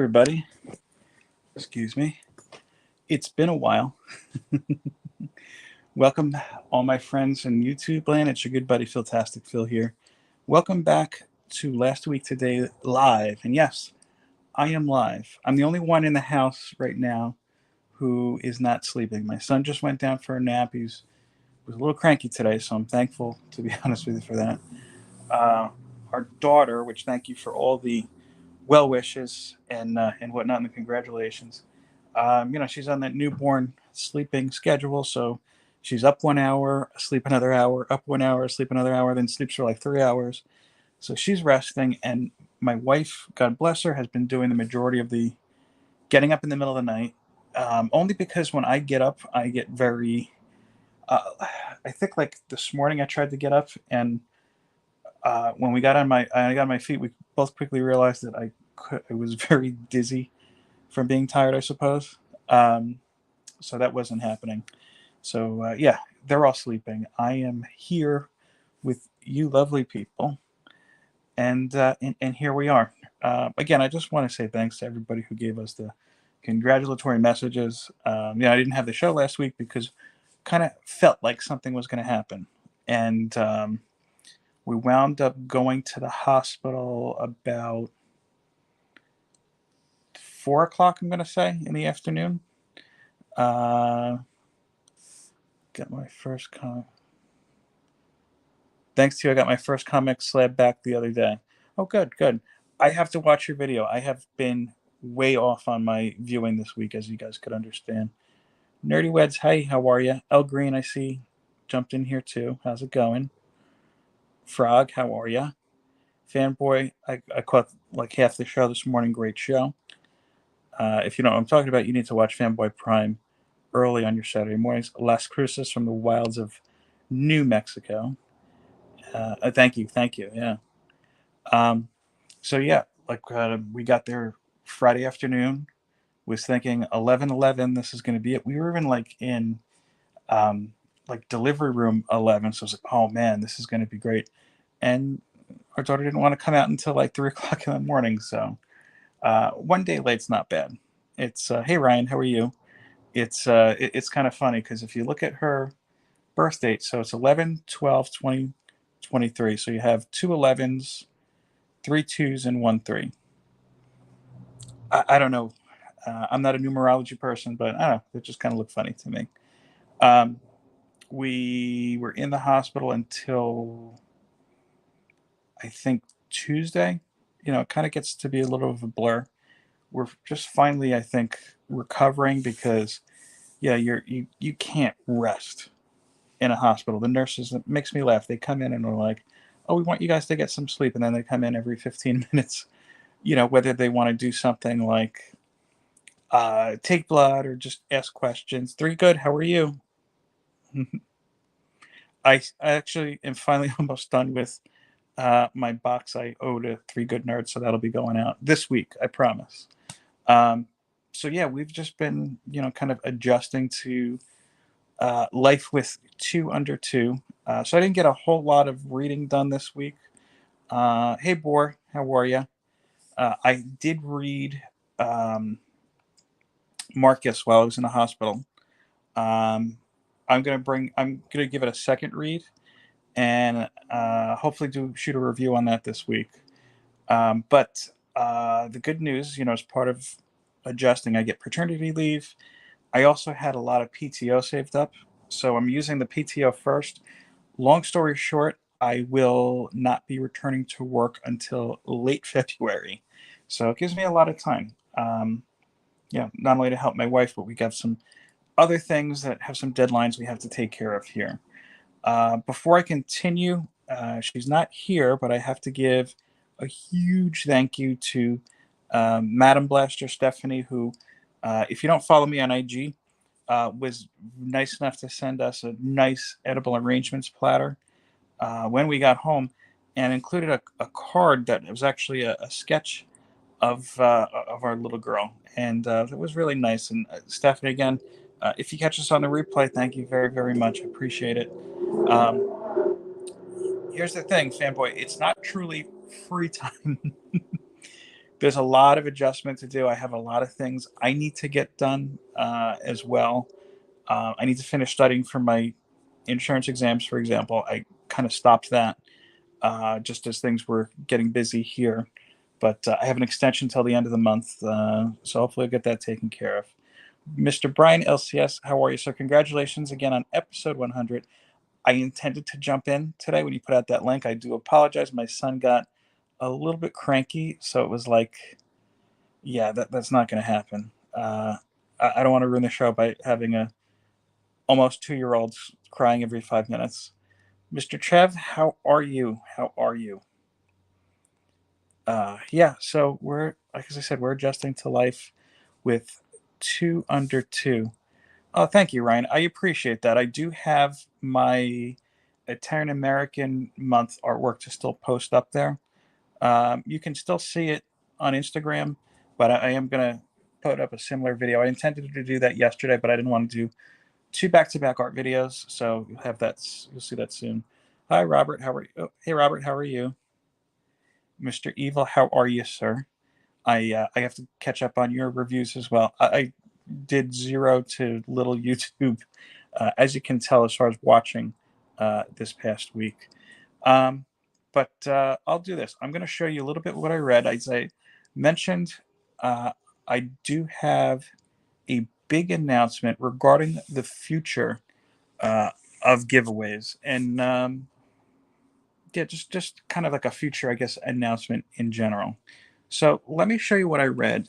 everybody. Excuse me. It's been a while. Welcome, all my friends in YouTube land. It's your good buddy Philtastic Phil here. Welcome back to Last Week Today Live. And yes, I am live. I'm the only one in the house right now who is not sleeping. My son just went down for a nap. Was a little cranky today, so I'm thankful, to be honest with you, for that. Our daughter, which thank you for all the well wishes and whatnot, and the congratulations. She's on that newborn sleeping schedule, so she's up 1 hour, sleep another hour, up 1 hour, sleep another hour, then sleeps for like 3 hours. So she's resting, and my wife, God bless her, has been doing the majority of the getting up in the middle of the night. Only because when I get up, I get very. I think like this morning I tried to get up, and when I got on my feet, we both quickly realized that I was very dizzy from being tired, I suppose. Um, so that wasn't happening. So yeah, they're all sleeping. I am here with you, lovely people, and here we are. Again, I just want to say thanks to everybody who gave us the congratulatory messages. I didn't have the show last week because kind of felt like something was going to happen, and we wound up going to the hospital about 4 o'clock. I'm going to say in the afternoon. Uh, got my first comic. Thanks to you, I got my first comic slab back the other day. Oh, good, good. I have to watch your video. I have been way off on my viewing this week, as you guys could understand. Nerdy Weds, hey, how are you? El Green, I see, jumped in here too. How's it going? Frog, how are you? Fanboy, I caught like half the show this morning. Great show. If you know what I'm talking about, you need to watch Fanboy Prime early on your Saturday mornings. Las Cruces from the wilds of New Mexico. Thank you, thank you. Yeah. Um, so yeah, like we got there Friday afternoon. Was thinking 11:11. This is going to be it. We were even like in um, like delivery room 11. So I was like, oh man, this is going to be great. And our daughter didn't want to come out until like 3 o'clock in the morning. So one day late's not bad. It's hey Ryan, how are you? It's kind of funny because if you look at her birth date, so it's 11, 12, 20, 23. So you have two 11s, three twos, and one three. I don't know. I'm not a numerology person, but I don't know. It just kind of looked funny to me. Um, we were in the hospital until I think Tuesday. It kind of gets to be a little of a blur. We're just finally, I think, recovering because yeah, you can't rest in a hospital. The nurses, it makes me laugh. They come in and are like, "Oh, we want you guys to get some sleep," and then they come in every 15 minutes. Whether they want to do something like take blood or just ask questions. Three good. How are you? I actually am finally almost done with my box I owe to Three Good Nerds, so that'll be going out this week. I promise. Um, so yeah, we've just been kind of adjusting to life with two under two. So I didn't get a whole lot of reading done this week. Hey, Boar, how are you? I did read um, Marcus while I was in the hospital. Um, I'm gonna give it a second read, and hopefully do shoot a review on that this week. But the good news, as part of adjusting, I get paternity leave. I also had a lot of PTO saved up, so I'm using the PTO first. Long story short, I will not be returning to work until late February, so it gives me a lot of time. Not only to help my wife, but we got some other things that have some deadlines we have to take care of here. Before I continue, she's not here, but I have to give a huge thank you to Madam Blaster Stephanie, who, if you don't follow me on IG, was nice enough to send us a nice edible arrangements platter when we got home, and included a card that was actually a sketch of our little girl, and it was really nice. And Stephanie, again, if you catch us on the replay, thank you very, very much. I appreciate it. Um, Here's the thing, fanboy. It's not truly free time there's a lot of adjustment to do. I have a lot of things I need to get done as well. I need to finish studying for my insurance exams, for example. I kind of stopped that just as things were getting busy here. But I have an extension till the end of the month, so hopefully I'll get that taken care of. Mr. Brian LCS, how are you, sir? Congratulations again on episode 100. I intended to jump in today when you put out that link. I do apologize. My son got a little bit cranky, so it was like, yeah, that's not going to happen. I don't want to ruin the show by having a almost 2-year-old crying every 5 minutes. Mr. Trev, how are you? How are you? Yeah, so we're, like as I said, we're adjusting to life with 2 under 2. Oh, thank you, Ryan. I appreciate that. I do have my Italian American month artwork to still post up there. You can still see it on Instagram, but I am going to put up a similar video. I intended to do that yesterday, but I didn't want to do 2 back-to-back art videos, so you'll have that. You'll see that soon. Hi, Robert. How are you? Oh, hey, Robert. How are you? Mr. Evil, how are you, sir? I have to catch up on your reviews as well. I did 0 to little YouTube, as you can tell, as far as watching this past week. But I'll do this. I'm going to show you a little bit what I read. As I mentioned, I do have a big announcement regarding the future of giveaways, and yeah, just kind of like a future, I guess, announcement in general. So let me show you what I read.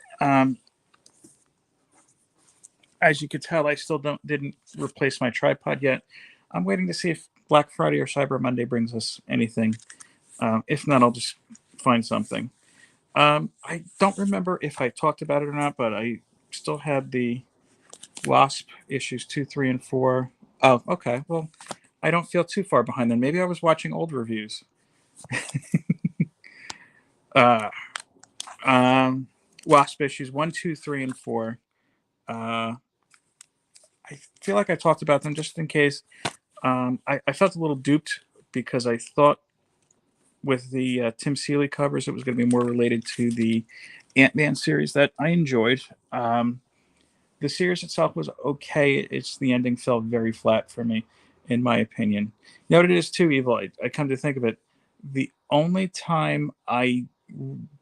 As you could tell, I still didn't replace my tripod yet. I'm waiting to see if Black Friday or Cyber Monday brings us anything. If not, I'll just find something. I don't remember if I talked about it or not, but I still had the Wasp issues 2, 3, and 4. Oh, okay. Well, I don't feel too far behind then. Maybe I was watching old reviews. Wasp issues 1, 2, 3, and 4. I feel like I talked about them just in case. I felt a little duped because I thought with the Tim Seeley covers it was going to be more related to the Ant-Man series that I enjoyed. The series itself was okay. It's the ending fell very flat for me, in my opinion. You know what it is too, Evil? I come to think of it, the only time I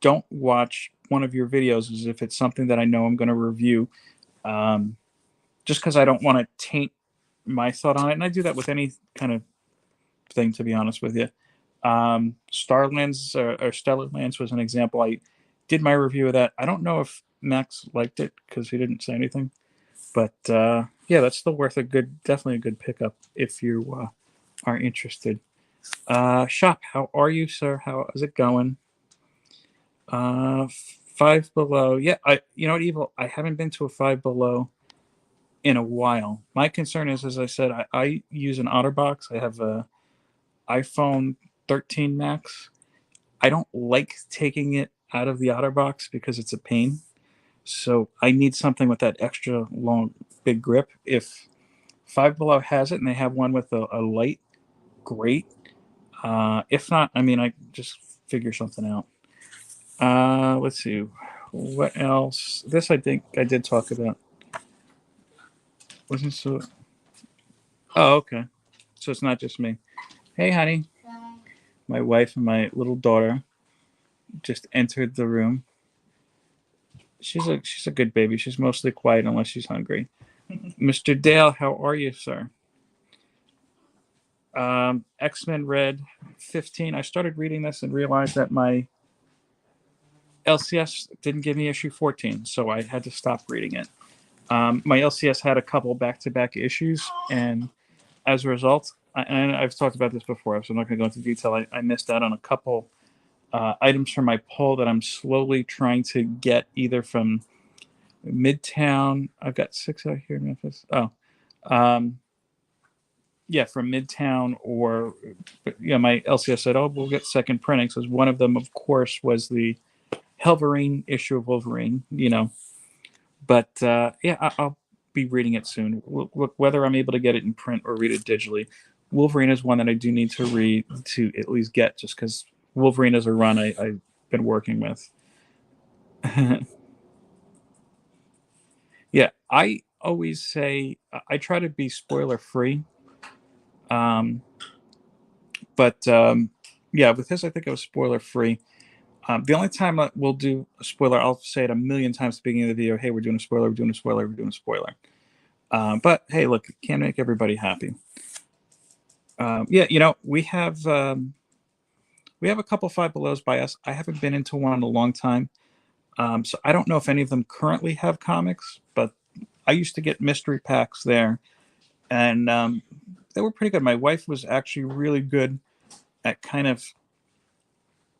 don't watch one of your videos is if it's something that I know I'm going to review, just because I don't want to taint my thought on it. And I do that with any kind of thing, to be honest with you. Starlands or Stellar Lands was an example. I did my review of that. I don't know if Max liked it because he didn't say anything, but yeah, that's still worth definitely a good pickup if you are interested. Shop, how are you, sir? How is it going? Five Below. Yeah, you know what, Evil? I haven't been to a Five Below in a while. My concern is, as I said, I use an OtterBox. I have a iPhone 13 Max. I don't like taking it out of the OtterBox because it's a pain. So I need something with that extra long, big grip. If Five Below has it and they have one with a light, great. If not, I mean, I just figure something out. Let's see. What else? This I think I did talk about. Wasn't so. Oh, okay. So it's not just me. Hey, honey. Hi. My wife and my little daughter just entered the room. She's a good baby. She's mostly quiet unless she's hungry. Mr. Dale, how are you, sir? X-Men Red 15. I started reading this and realized that my LCS didn't give me issue 14, so I had to stop reading it. My LCS had a couple back-to-back issues, and as a result, and I've talked about this before, so I'm not going to go into detail. I missed out on a couple items from my pull that I'm slowly trying to get either from Midtown. I've got 6 out here in Memphis. Oh, yeah, from Midtown, or my LCS said, "Oh, we'll get second printing." So one of them, of course, was the Helverine issue of Wolverine. But yeah, I'll be reading it soon. Whether I'm able to get it in print or read it digitally, Wolverine is one that I do need to read to at least get, just because Wolverine is a run I've been working with. Yeah, I always say I try to be spoiler free. Um, but yeah, with this, I think it was spoiler free. The only time we'll do a spoiler, I'll say it a million times at the beginning of the video. Hey, we're doing a spoiler. We're doing a spoiler. We're doing a spoiler. But hey, look, can't make everybody happy. Yeah, we have a couple Five Belows by us. I haven't been into one in a long time, so I don't know if any of them currently have comics. But I used to get mystery packs there, and they were pretty good. My wife was actually really good at kind of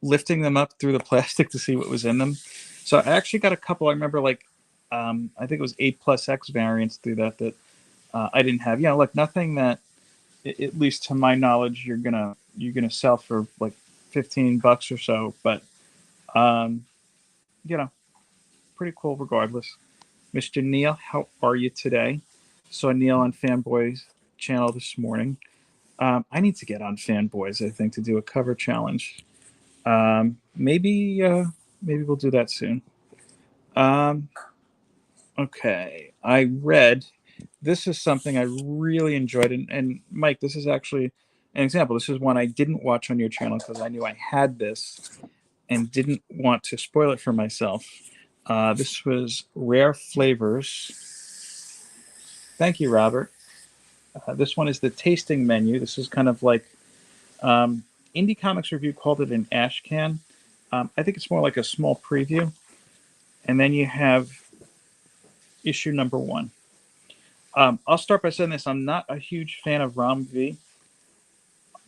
lifting them up through the plastic to see what was in them. So I actually got a couple. I remember I think it was 8+X variants through that I didn't have. Like nothing that, at least to my knowledge, you're gonna sell for like $15 or so. But um, you know, pretty cool regardless. Mr. Neil, how are you today? Saw Neil on Fanboys channel this morning. I need to get on Fanboys, I think, to do a cover challenge. Maybe we'll do that soon. Okay, I read. This is something I really enjoyed, and Mike, this is actually an example. This is one I didn't watch on your channel because I knew I had this and didn't want to spoil it for myself. This was Rare Flavors. Thank you, Robert. This one is the tasting menu. This is kind of like Indie Comics Review called it an ash can. I think it's more like a small preview. And then you have issue number 1. I'll start by saying this. I'm not a huge fan of Ram V,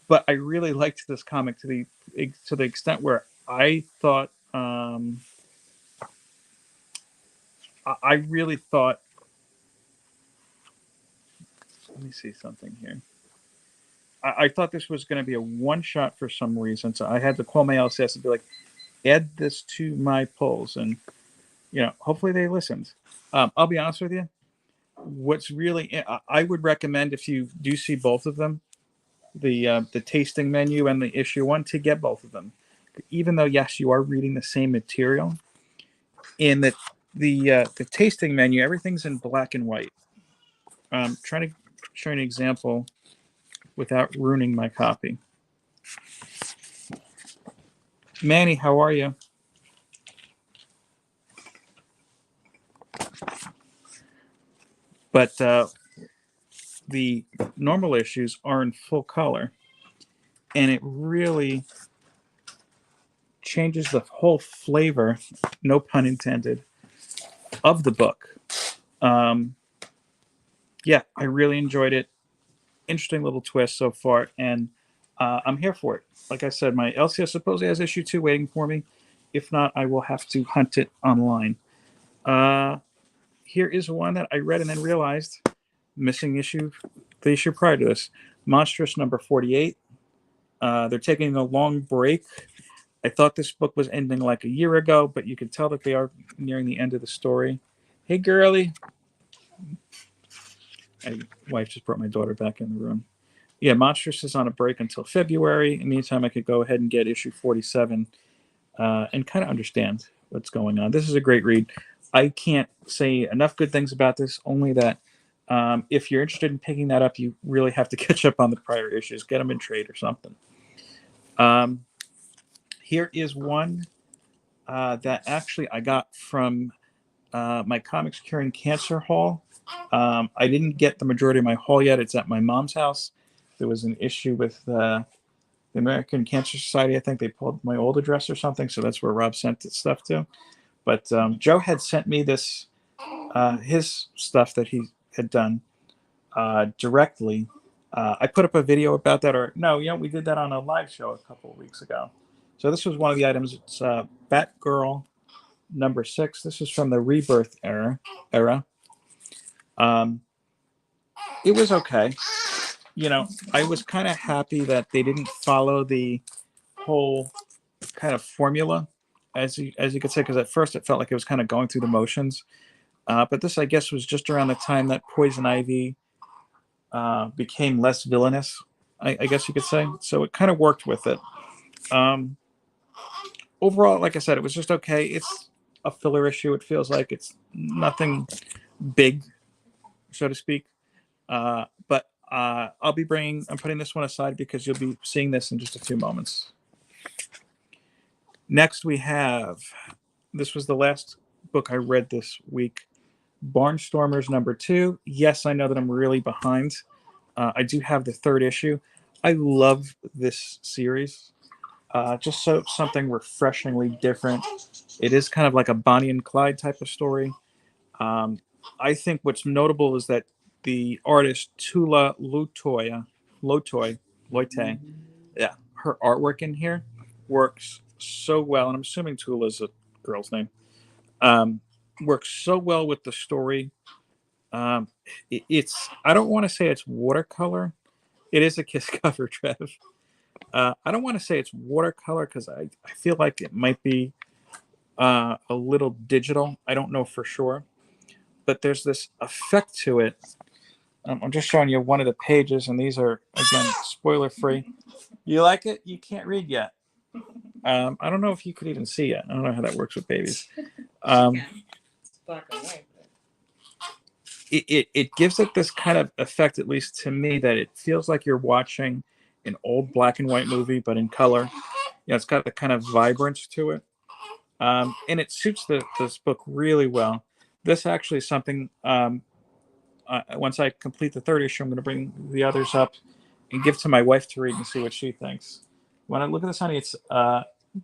but I really liked this comic to the extent where I thought I really thought. Let me see something here. I thought this was going to be a one shot for some reason, so I had to call my LCS and be like, "Add this to my polls," and hopefully they listened. I'll be honest with you. What's really I would recommend if you do see both of them, the tasting menu and the issue 1, to get both of them, even though yes you are reading the same material. In the tasting menu, everything's in black and white. Trying to show you an example without ruining my copy. Manny, how are you? But the normal issues are in full color, and it really changes the whole flavor, no pun intended, of the book. Yeah, I really enjoyed it. Interesting little twist so far, and I'm here for it. Like I said, my LCS supposedly has issue 2 waiting for me. If not, I will have to hunt it online. Here is one that I read and then realized missing issue, the issue prior to this. Monstrous number 48. They're taking a long break. I thought this book was ending like a year ago, but you can tell that they are nearing the end of the story. Hey, girly. My wife just brought my daughter back in the room. Yeah, Monstrous is on a break until February. In the meantime, I could go ahead and get issue 47 and kind of understand what's going on. This is a great read. I can't say enough good things about this, only that if you're interested in picking that up, you really have to catch up on the prior issues. Get them in trade or something. Here is one that actually I got from my Comics Curing Cancer haul. I didn't get the majority of my haul yet. It's at my mom's house. There was an issue with the American Cancer Society. I think they pulled my old address or something, so that's where Rob sent the stuff to. But Joe had sent me this, his stuff that he had done directly. I put up a video about that, or no, we did that on a live show a couple of weeks ago. So this was one of the items. It's Batgirl number 6. This is from the Rebirth era. It was okay. I was kind of happy that they didn't follow the whole kind of formula, as you could say, because at first it felt like it was kind of going through the motions. But this, I guess, was just around the time that Poison Ivy became less villainous, I guess you could say. So it kind of worked with it. Overall, like I said, it was just okay. a filler issue. It feels like it's nothing big, so to speak. But I'm putting this one aside because you'll be seeing this in just a few moments. Next, this was the last book I read this week, Barnstormers #2. Yes, I know that I'm really behind. I do have the 3rd issue. I love this series. Just something refreshingly different. It is kind of like a Bonnie and Clyde type of story. I think what's notable is that the artist Tula Lotoi, yeah, her artwork in here works so well, and I'm assuming Tula's a girl's name. Works so well with the story. It's I don't want to say it's watercolor. It is a Kiss cover, Trev. I don't want to say it's watercolor because I feel like it might be a little digital. I don't know for sure, but there's this effect to it. I'm just showing you one of the pages, and these are, again, spoiler free. You like it? You can't read yet. I don't know if you could even see it. I don't know how that works with babies. It's black and white. It gives it this kind of effect, at least to me, that it feels like you're watching an old black and white movie, but in color. It's got the kind of vibrance to it. And it suits this book really well. This actually is something, once I complete the 3rd issue, I'm going to bring the others up and give to my wife to read and see what she thinks. When I look at this, honey, it's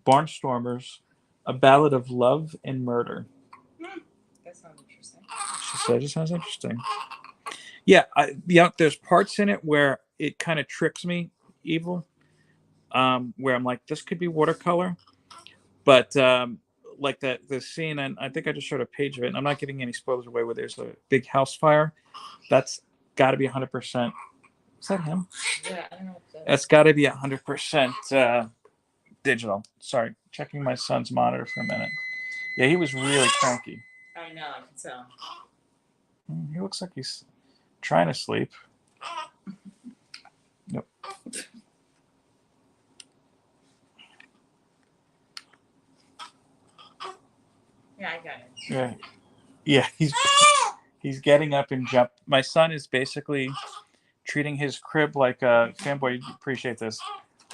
Barnstormers, A Ballad of Love and Murder. That sounds interesting. She says it sounds interesting. Yeah, there's parts in it where it kind of tricks me, Evil, where I'm like, this could be watercolor. But like the scene, and I think I just showed a page of it, and I'm not giving any spoilers away, where there's a big house fire. That's got to be 100%. Is that him? Yeah, I don't know. That's got to be 100% digital. Sorry, checking my son's monitor for a minute. Yeah, he was really cranky. I know, I can tell. He looks like he's trying to sleep. Nope. Yeah, I got it. Yeah, he's getting up and jump. My son is basically treating his crib like a fanboy. Appreciate this,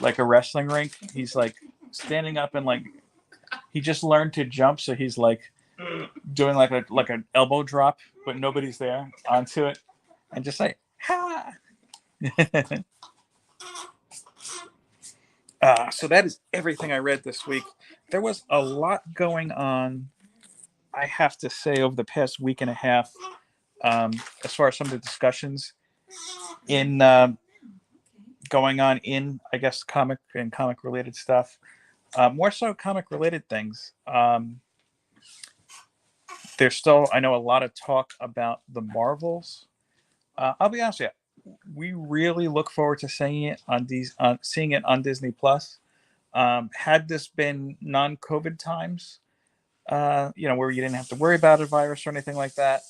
like a wrestling rink. He's like standing up and like he just learned to jump, so he's like doing like an elbow drop, but nobody's there onto it, and just like ha. So that is everything I read this week. There was a lot going on, I have to say, over the past week and a half, as far as some of the discussions in going on in, I guess, comic and comic related stuff. More so comic related things. There's still, I know, a lot of talk about the Marvels. I'll be honest with you, we really look forward to seeing it on Disney Plus. Had this been non-COVID times, where you didn't have to worry about a virus or anything like that,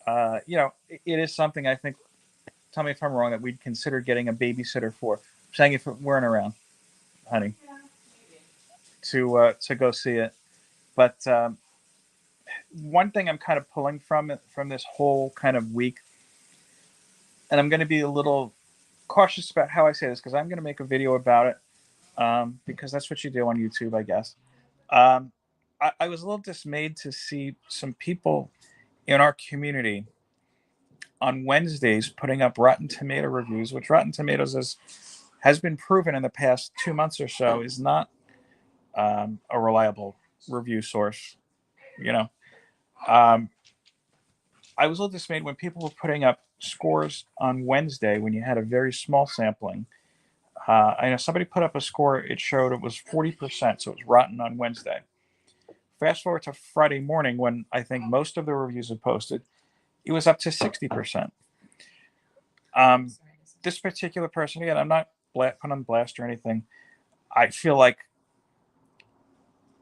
it is something I think. Tell me if I'm wrong, that we'd consider getting a babysitter for. I'm saying if it weren't around, honey, to go see it. But one thing I'm kind of pulling from this whole kind of week, and I'm going to be a little cautious about how I say this because I'm going to make a video about it, because that's what you do on YouTube, I guess. I was a little dismayed to see some people in our community on Wednesdays putting up Rotten Tomato reviews, which Rotten Tomatoes has been proven in the past 2 months or so is not a reliable review source. I was a little dismayed when people were putting up scores on Wednesday when you had a very small sampling. I know somebody put up a score, it showed it was 40%, so it was rotten on Wednesday. Fast forward to Friday morning when I think most of the reviews had posted, it was up to 60%. This particular person, again, I'm not put on blast or anything. I feel like,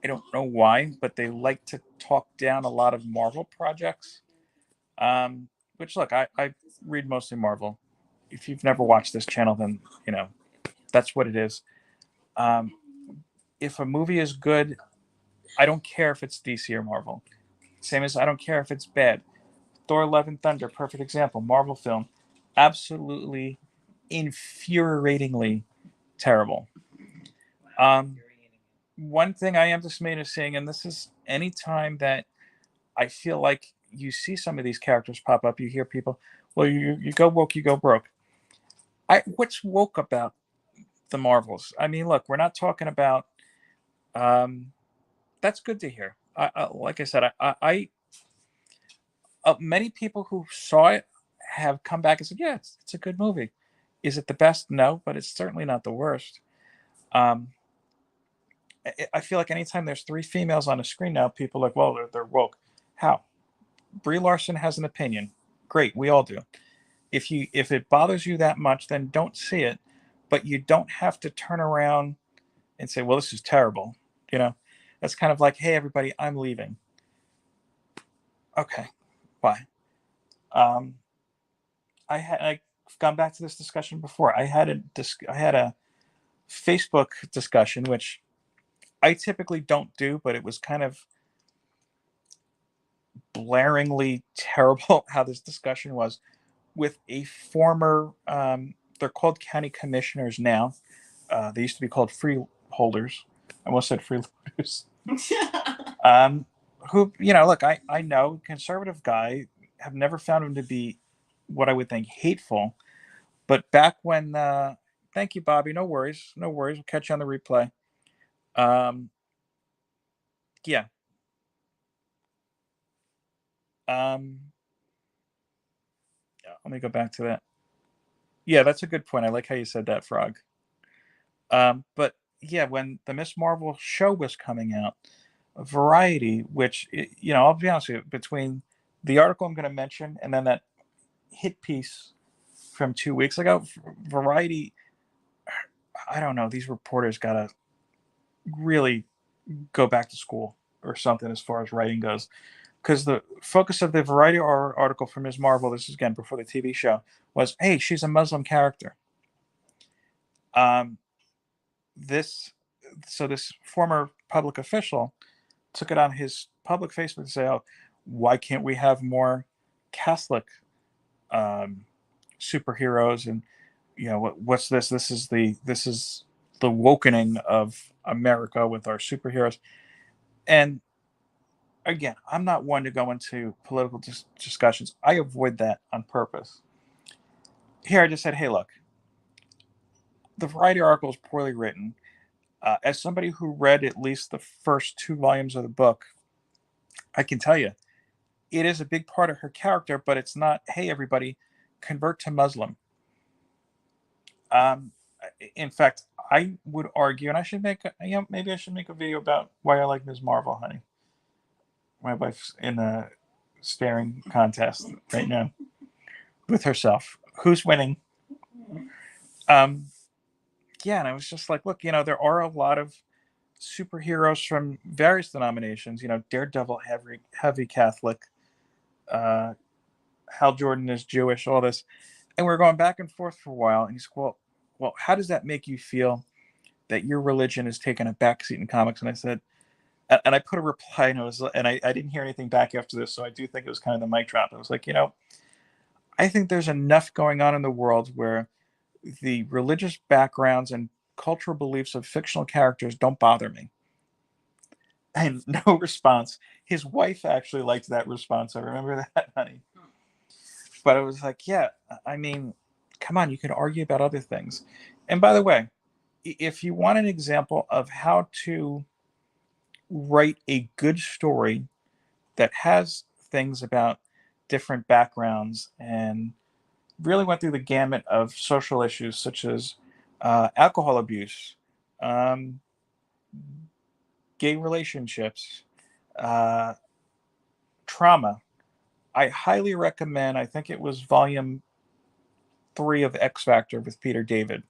I don't know why, but they like to talk down a lot of Marvel projects. Which, look, I read mostly Marvel. If you've never watched this channel, then, that's what it is. If a movie is good, I don't care if it's DC or Marvel. Same as I don't care if it's bad. Thor: Love and Thunder, perfect example. Marvel film, absolutely infuriatingly terrible. Um, One thing I am dismayed of seeing, and this is any time that I feel like you see some of these characters pop up, you hear people, well, you go woke, you go broke. What's woke about the Marvels? I mean, look, we're not talking about. That's good to hear. Like I said, many people who saw it have come back and said, yeah, it's a good movie. Is it the best? No, but it's certainly not the worst. Um, I feel like anytime there's three females on a screen now, people are like, well, they're woke. How? Brie Larson has an opinion. Great, we all do. If it bothers you that much, then don't see it. But you don't have to turn around and say, well, this is terrible. You know, that's kind of like, hey, everybody, I'm leaving. Okay, bye. Um, I've gone back to this discussion before. I had a Facebook discussion, which I typically don't do, but it was kind of blaringly terrible how this discussion was with a former. They're called county commissioners now. They used to be called freeholders. I almost said freeloaders. um, who look, I know conservative guy. Have never found him to be what I would think hateful. But back when, thank you, Bobby. No worries, no worries. We'll catch you on the replay. Um, yeah. Um, Let me go back to that. Yeah, that's a good point. I like how you said that, Frog. But yeah, when the Miss Marvel show was coming out, Variety, which I'll be honest with you, between the article I'm going to mention and then that hit piece from 2 weeks ago, Variety, I don't know. These reporters got to really go back to school or something as far as writing goes. Because the focus of the Variety article from Ms. Marvel, this is again before the TV show, was, hey, she's a Muslim character. Um, this former public official took it on his public Facebook to say, oh, why can't we have more Catholic um, superheroes? And what's this? This is the wokening of America with our superheroes. And again, I'm not one to go into political discussions. I avoid that on purpose. Here, I just said, hey, look, the Variety article is poorly written. As somebody who read at least the first 2 volumes of the book, I can tell you, it is a big part of her character, but it's not, hey, everybody, convert to Muslim. Um, in fact, I would argue, and I should maybe I should make a video about why I like Ms. Marvel, honey. My wife's in a staring contest right now with herself. Who's winning? Yeah, and I was just like, look, there are a lot of superheroes from various denominations. Daredevil, heavy Catholic. Hal Jordan is Jewish. All this, and we are going back and forth for a while. And he's well, how does that make you feel that your religion is taking a backseat in comics? And I said, and I put a reply, and I didn't hear anything back after this, so I do think it was kind of the mic drop. I was like, I think there's enough going on in the world where the religious backgrounds and cultural beliefs of fictional characters don't bother me. And no response. His wife actually liked that response. I remember that, honey. But I was like, yeah, I mean, come on, you can argue about other things. And by the way, if you want an example of how to write a good story that has things about different backgrounds and really went through the gamut of social issues such as alcohol abuse, um, gay relationships, uh, trauma. I highly recommend, I think it was volume 3 of X Factor with Peter David.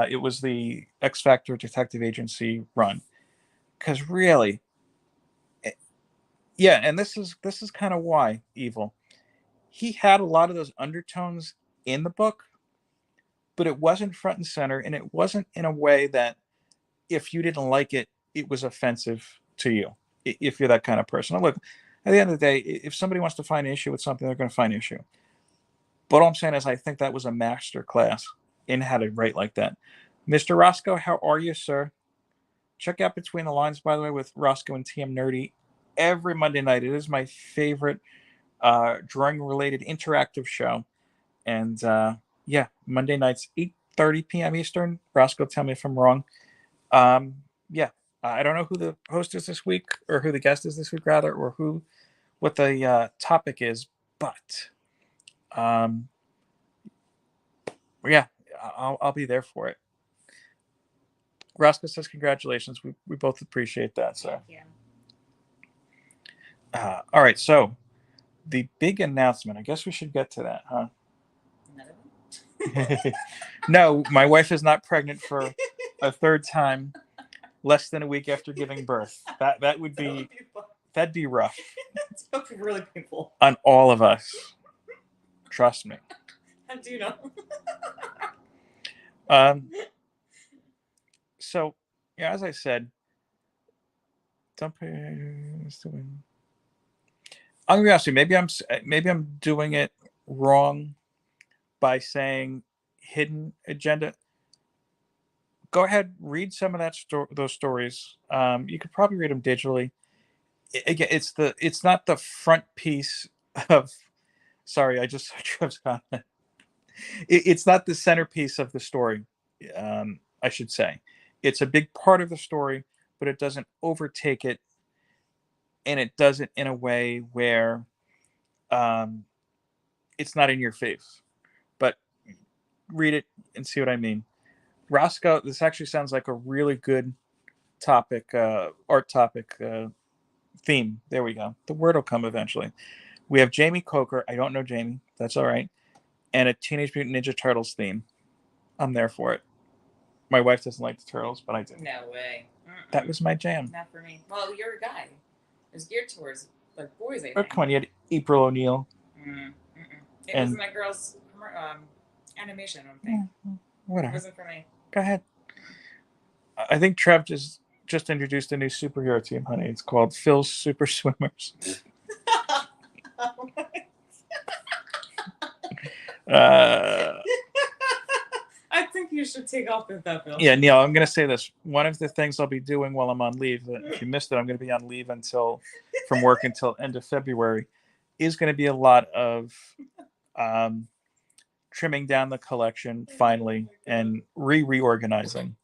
It was the X Factor Detective Agency run. Because really, yeah, and this is kind of why Evil. He had a lot of those undertones in the book, but it wasn't front and center, and it wasn't in a way that if you didn't like it, it was offensive to you. if you're that kind of person. Look, at the end of the day, if somebody wants to find an issue with something, they're going to find an issue. But all I'm saying is, I think that was a master class in how to write like that. Mr. Roscoe, how are you, sir? Check out Between the Lines, by the way, with Roscoe and TM Nerdy every Monday night. It is my favorite drawing-related interactive show. And yeah, Monday nights, 8:30 p.m. Eastern. Roscoe, tell me if I'm wrong. Yeah, I don't know who the host is this week, or who the guest is this week, rather, or what the topic is, but yeah, I'll be there for it. Roscoe says congratulations. We both appreciate that, sir. Yeah. All right, so the big announcement. I guess we should get to that, huh? Another one? No, my wife is not pregnant for a third time less than a week after giving birth. That would be that'd be rough That would be really painful. on all of us. Trust me. I do know. So yeah, as I said, I'm gonna be honest with you. Maybe I'm doing it wrong by saying hidden agenda. Go ahead, read some of those stories. You could probably read them digitally. Again, it's not the front piece of. Sorry, I just saw Trev's comment. It's not the centerpiece of the story. I should say, it's a big part of the story, but it doesn't overtake it, and it does it in a way where it's not in your face. But read it and see what I mean. Roscoe, this actually sounds like a really good topic, art topic theme. There we go. The word will come eventually. We have Jamie Coker. I don't know Jamie. That's all right. And a Teenage Mutant Ninja Turtles theme. I'm there for it. My wife doesn't like the Turtles, but I do. No way. That was my jam. Not for me. Well, you're a guy. It's geared towards like boys, I Oh, think. come on, you had April O'Neil. It wasn't a girl's animation, I don't think. Whatever. It wasn't for me. Go ahead. I think Trev just introduced a new superhero team, honey. It's called Phil's Super Swimmers. I think you should take off with that, Bill. Yeah, Neil, I'm going to say this. One of the things I'll be doing while I'm on leave, if you missed it, I'm going to be on leave from work until end of February, is going to be a lot of trimming down the collection finally and reorganizing.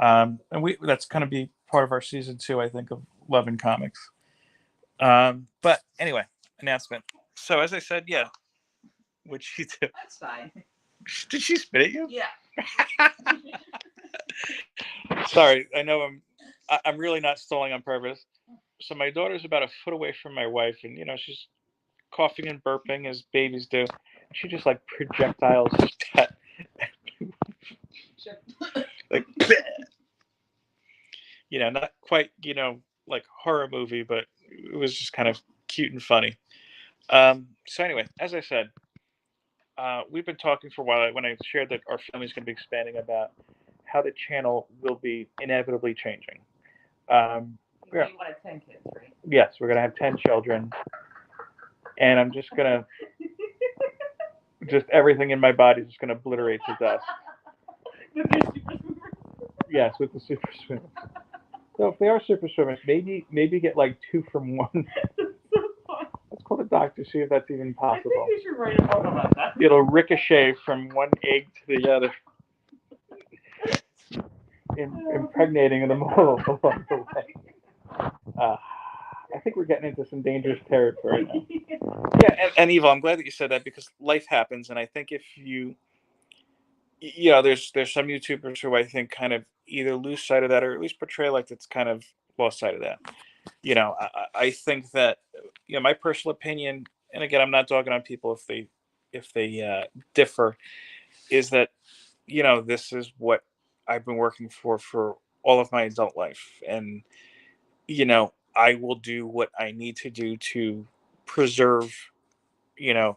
And that's going to be part of our season 2, I think, of Love and Comics. But anyway, announcement. So as I said, yeah. What'd she do? That's fine. Did she spit at you? Yeah. Sorry, I know I'm really not stalling on purpose. So my daughter's about a foot away from my wife, and she's coughing and burping as babies do. She just like projectiles that. Like, not quite, like horror movie, but it was just kind of cute and funny. So anyway, as I said, we've been talking for a while when I shared that our family's going to be expanding about how the channel will be inevitably changing. You want 10 kids, right? Yes, we're going to have 10 children. And I'm just going to, everything in my body is just going to obliterate to dust. Yes, with the super swimmers. So if they are super swimmers, maybe get like 2 from 1. Let's call the doctor, see if that's even possible. I think you should write a book about that. It'll ricochet from one egg to the other, impregnating them all along the way. I think we're getting into some dangerous territory now. Yeah, and Eva, I'm glad that you said that, because life happens, and I think if there's some YouTubers who I think kind of either lose sight of that, or at least portray like it's kind of lost sight of that. I think that my personal opinion, and again, I'm not dogging on people if they differ, is that this is what I've been working for all of my adult life, and I will do what I need to do to preserve, in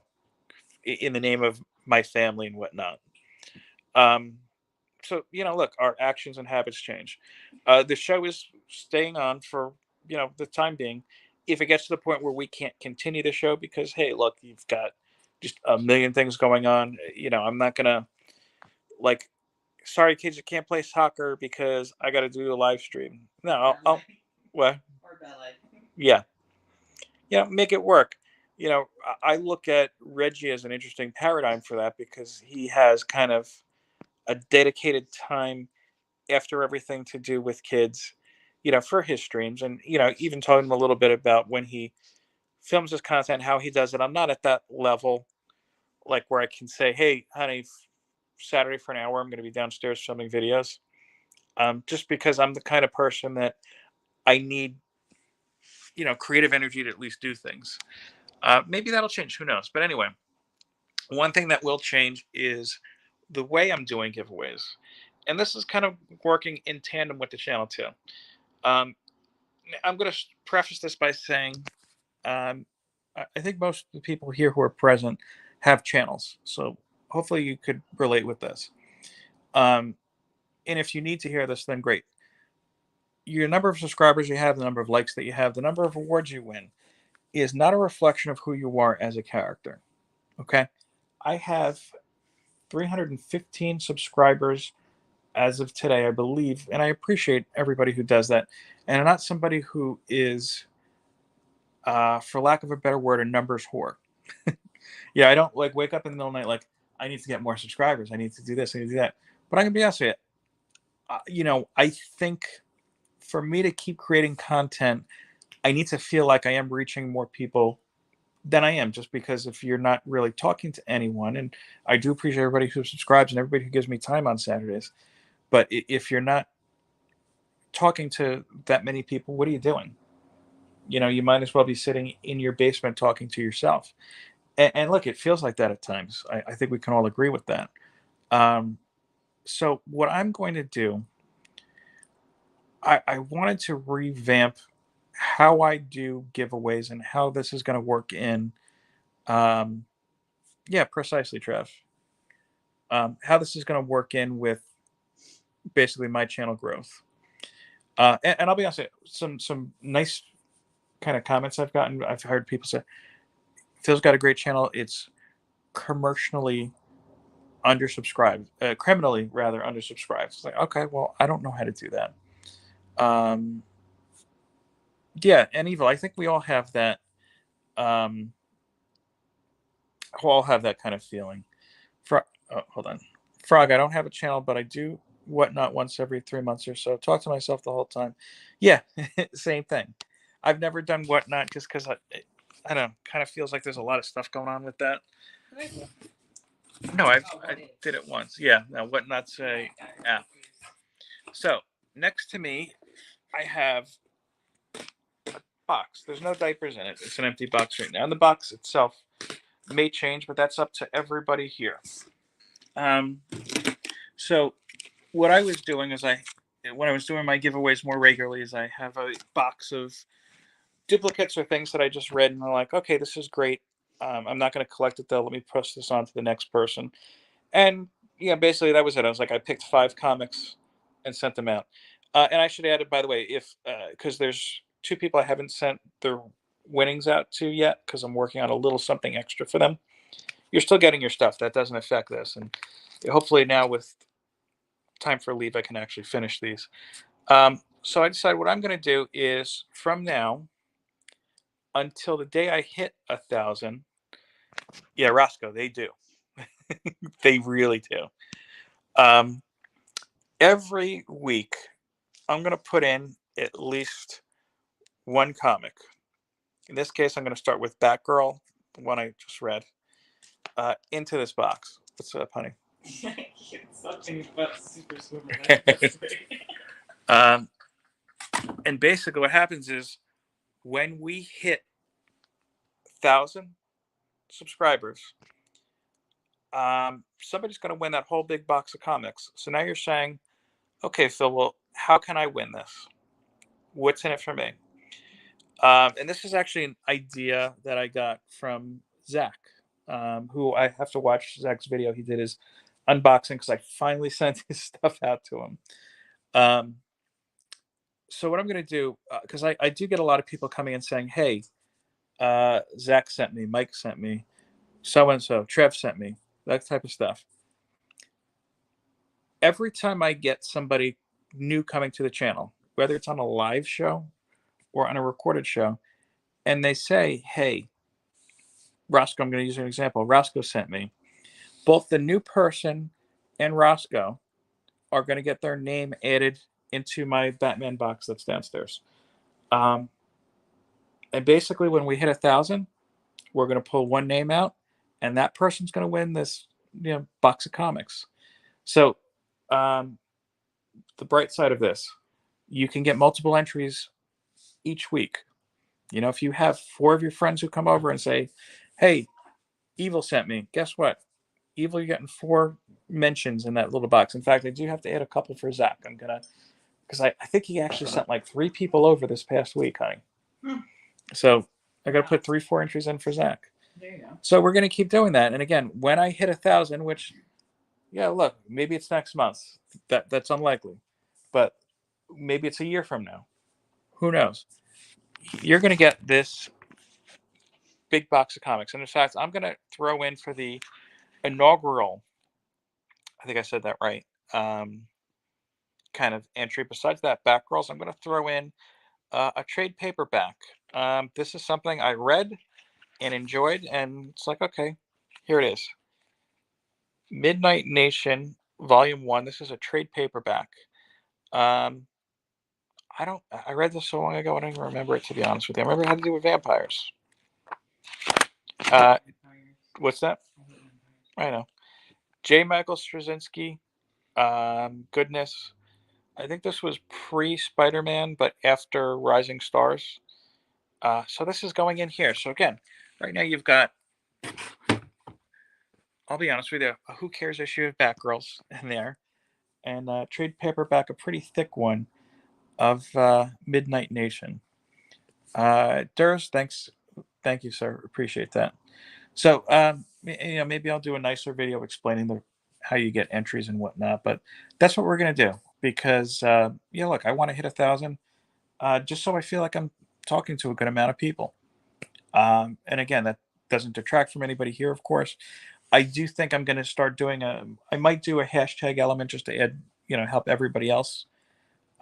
the name of my family and whatnot. So look, our actions and habits change. The show is staying on for the time being. If it gets to the point where we can't continue the show because, hey, look, you've got just a million things going on, I'm not gonna like, sorry kids, you can't play soccer because I got to do a live stream. No, I'll what? Or ballet. Yeah, make it work. I look at Reggie as an interesting paradigm for that because he has kind of a dedicated time after everything to do with kids, for his streams. And, even talking a little bit about when he films his content, how he does it. I'm not at that level, like where I can say, hey, honey, Saturday for an hour, I'm going to be downstairs filming videos. Just because I'm the kind of person that I need, creative energy to at least do things. Maybe that'll change. Who knows? But anyway, one thing that will change is the way I'm doing giveaways. And this is kind of working in tandem with the channel too. Um, I'm going to preface this by saying I think most of the people here who are present have channels. So hopefully you could relate with this. And if you need to hear this, then great. Your number of subscribers you have, the number of likes that you have, the number of awards you win is not a reflection of who you are as a character. Okay? I have 315 subscribers as of today, I believe, and I appreciate everybody who does that. And I'm not somebody who is, for lack of a better word, a numbers whore. Yeah, I don't like wake up in the middle of the night like I need to get more subscribers. I need to do this. I need to do that. But I'm gonna be honest with you. I think for me to keep creating content, I need to feel like I am reaching more people than I am. Just because if you're not really talking to anyone, and I do appreciate everybody who subscribes and everybody who gives me time on Saturdays, but if you're not talking to that many people, what are you doing? You might as well be sitting in your basement talking to yourself. And look, it feels like that at times. I think we can all agree with that. So what I'm going to do, I wanted to revamp how I do giveaways and how this is going to work in. Yeah, precisely, Trev. How this is going to work in with basically my channel growth. And I'll be honest, some nice kind of comments I've gotten. I've heard people say, Phil's got a great channel. It's commercially undersubscribed, criminally rather undersubscribed. It's like, okay, well, I don't know how to do that. Yeah, and Evil, I think we all have that. We all have that kind of feeling. Hold on, Frog. I don't have a channel, but I do whatnot once every 3 months or so. Talk to myself the whole time. Yeah, same thing. I've never done whatnot just because I don't know. Kind of feels like there's a lot of stuff going on with that. No, I did it once. Yeah. Now whatnot's a app. So next to me, I have a box. There's no diapers in it. It's an empty box right now. And the box itself may change, but that's up to everybody here. So what I was doing is when I was doing my giveaways more regularly, is I have a box of duplicates or things that I just read, and I'm like, okay, this is great. I'm not going to collect it though. Let me push this on to the next person. And yeah, basically that was it. I was like, I picked 5 comics and sent them out. And I should add it, by the way, if because there's 2 people I haven't sent their winnings out to yet because I'm working on a little something extra for them. You're still getting your stuff. That doesn't affect this. And hopefully now with time for leave, I can actually finish these. So I decided what I'm going to do is from now until the day I hit 1,000. Yeah, Roscoe, they do. They really do. Every week, I'm going to put in at least 1 comic. In this case, I'm going to start with Batgirl, the one I just read, into this box. What's up, honey? And basically, what happens is when we hit 1,000 subscribers, somebody's going to win that whole big box of comics. So now you're saying, okay, Phil, well, how can I win this? What's in it for me? And this is actually an idea that I got from Zach, who I have to watch Zach's video. He did his unboxing because I finally sent his stuff out to him. So what I'm going to do, because I do get a lot of people coming and saying, hey, Zach sent me, Mike sent me, so-and-so, Trev sent me, that type of stuff. Every time I get somebody new coming to the channel, whether it's on a live show or on a recorded show, and they say, hey, Roscoe, I'm going to use an example. Roscoe sent me. Both the new person and Roscoe are going to get their name added into my Batman box that's downstairs. And basically, when we hit 1,000, we're going to pull one name out, and that person's going to win this, box of comics. So, the bright side of this, you can get multiple entries each week. If you have 4 of your friends who come over and say, "Hey, Evil sent me," guess what? Evil, you're getting 4 mentions in that little box. In fact, I do have to add a couple for Zach. I'm gonna, because I think he actually sent like 3 people over this past week, honey. So I got to put 3-4 entries in for Zach. There you go. So we're going to keep doing that. And again, when I hit 1,000, which, look, maybe it's next month. That's unlikely, but maybe it's a year from now. Who knows? You're going to get this big box of comics. And in fact, I'm going to throw in for the inaugural, I think I said that right, kind of entry. Besides that, Batgirls, I'm going to throw in a trade paperback. This is something I read and enjoyed, and it's like, okay, here it is. Midnight Nation, Volume 1. This is a trade paperback. I read this so long ago, I don't even remember it, to be honest with you. I remember it had to do with vampires. What's that? I know. J. Michael Straczynski, Goodness. I think this was pre-Spider-Man, but after Rising Stars. So this is going in here. So again, right now you've got, I'll be honest with you, a Who Cares issue of Batgirls in there, and trade paperback, a pretty thick one of Midnight Nation. Durs, thank you, sir. Appreciate that. So, maybe I'll do a nicer video explaining how you get entries and whatnot. But that's what we're gonna do because, look, I want to hit 1,000, just so I feel like I'm talking to a good amount of people. And again, that doesn't detract from anybody here, of course. I do think I'm going to start doing I might do a hashtag element just to add, help everybody else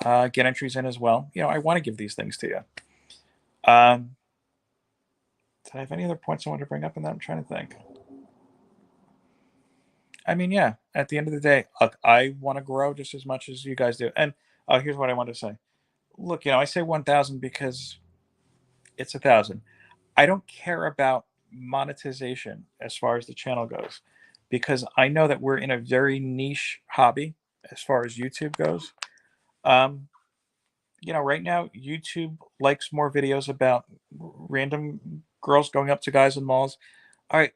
get entries in as well. I want to give these things to you. Did I have any other points I want to bring up in that? I'm trying to think. I mean, yeah, at the end of the day, look, I want to grow just as much as you guys do. And here's what I want to say. Look, I say 1,000 because it's 1,000. I don't care about monetization as far as the channel goes, because I know that we're in a very niche hobby as far as YouTube goes. Right now YouTube likes more videos about random girls going up to guys in malls. All right,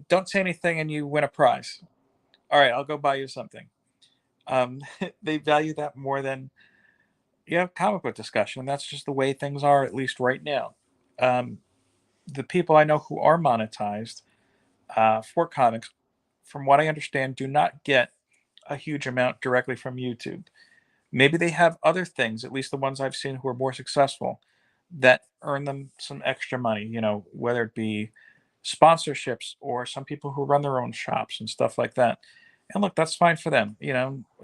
don't say anything and you win a prize. All right, I'll go buy you something. They value that more than comic book discussion, and that's just the way things are, at least right now. The people I know who are monetized for comics, from what I understand, do not get a huge amount directly from YouTube. Maybe they have other things, at least the ones I've seen who are more successful, that earn them some extra money, whether it be sponsorships or some people who run their own shops and stuff like that. And look, that's fine for them.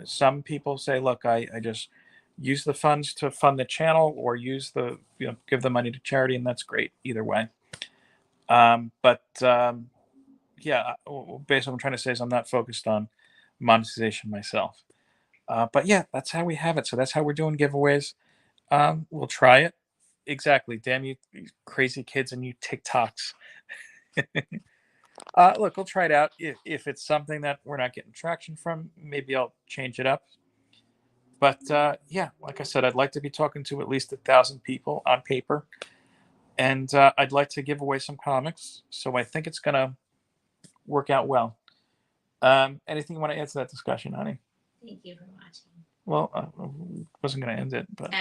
Some people say, look, I just use the funds to fund the channel or use give the money to charity, and that's great either way. Yeah, basically what I'm trying to say is I'm not focused on monetization myself. But yeah, that's how we have it. So that's how we're doing giveaways. We'll try it. Exactly. Damn you crazy kids and you TikToks. Look, we'll try it out. If it's something that we're not getting traction from, maybe I'll change it up. But yeah, like I said, I'd like to be talking to at least 1,000 people on paper. And I'd like to give away some comics. So I think it's going to work out well. Anything you want to add to that discussion, honey? Thank you for watching. Well, I wasn't going to end it, but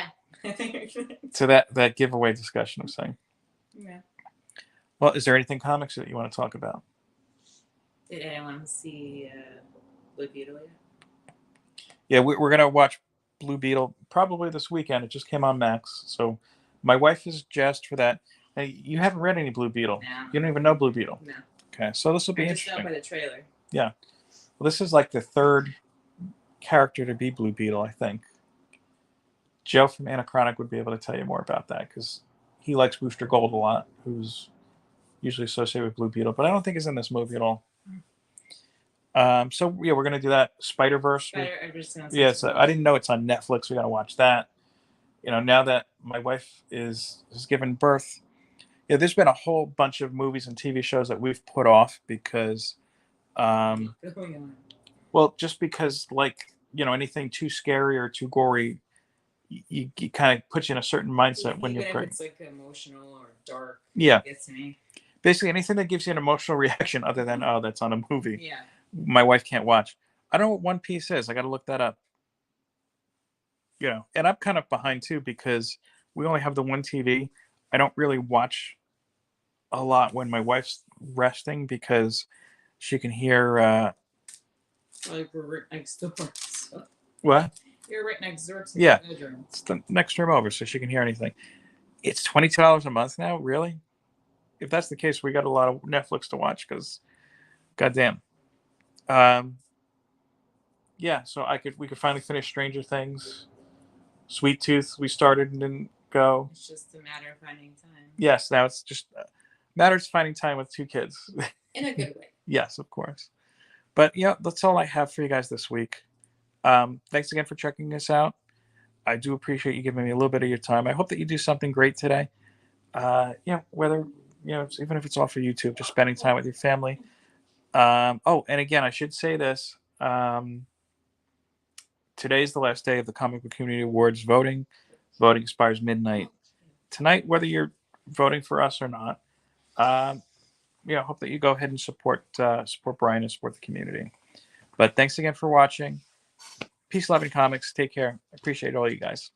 to that giveaway discussion, I'm saying. Yeah. Well, is there anything comics that you want to talk about? Did anyone see Blue Beetle yet? Yeah, we're going to watch Blue Beetle probably this weekend. It just came on Max, so my wife is jazzed for that. Hey, you haven't read any Blue Beetle. No. You don't even know Blue Beetle. No. Okay, so this will be I just interesting. know by the trailer. Yeah. Well, this is like the third character to be Blue Beetle, I think. Joe from Anachronic would be able to tell you more about that because he likes Booster Gold a lot, who's usually associated with Blue Beetle, but I don't think he's in this movie at all. So yeah, we're gonna do that Spider-Verse. Yes, I didn't know it's on Netflix. We gotta watch that. You know, now that my wife has given birth, yeah, there's been a whole bunch of movies and TV shows that we've put off because, well, just because like anything too scary or too gory, you kind of puts you in a certain mindset when you're pregnant. It's like emotional or dark. Yeah, it gets me. Basically anything that gives you an emotional reaction other than that's on a movie. Yeah. My wife can't watch. I don't know what One Piece is. I got to look that up. And I'm kind of behind too because we only have the one TV. I don't really watch a lot when my wife's resting because she can hear. Like we're right next door. So. What? You're right next door to the bedroom. It's the next room over, so she can hear anything. It's $22 a month now, really? If that's the case, we got a lot of Netflix to watch because, goddamn. Yeah, so we could finally finish Stranger Things. Sweet Tooth, we started and didn't go. It's just a matter of finding time. Yes, now it's just matters finding time with 2 kids. In a good way. Yes, of course. But yeah, that's all I have for you guys this week. Thanks again for checking us out. I do appreciate you giving me a little bit of your time. I hope that you do something great today. Whether even if it's off of YouTube, just spending time with your family. And again, I should say this. Today's the last day of the Comic Book Community Awards voting. Voting expires midnight tonight, whether you're voting for us or not. Hope that you go ahead and support Brian and support the community. But thanks again for watching. Peace, love, and comics. Take care. I appreciate all you guys.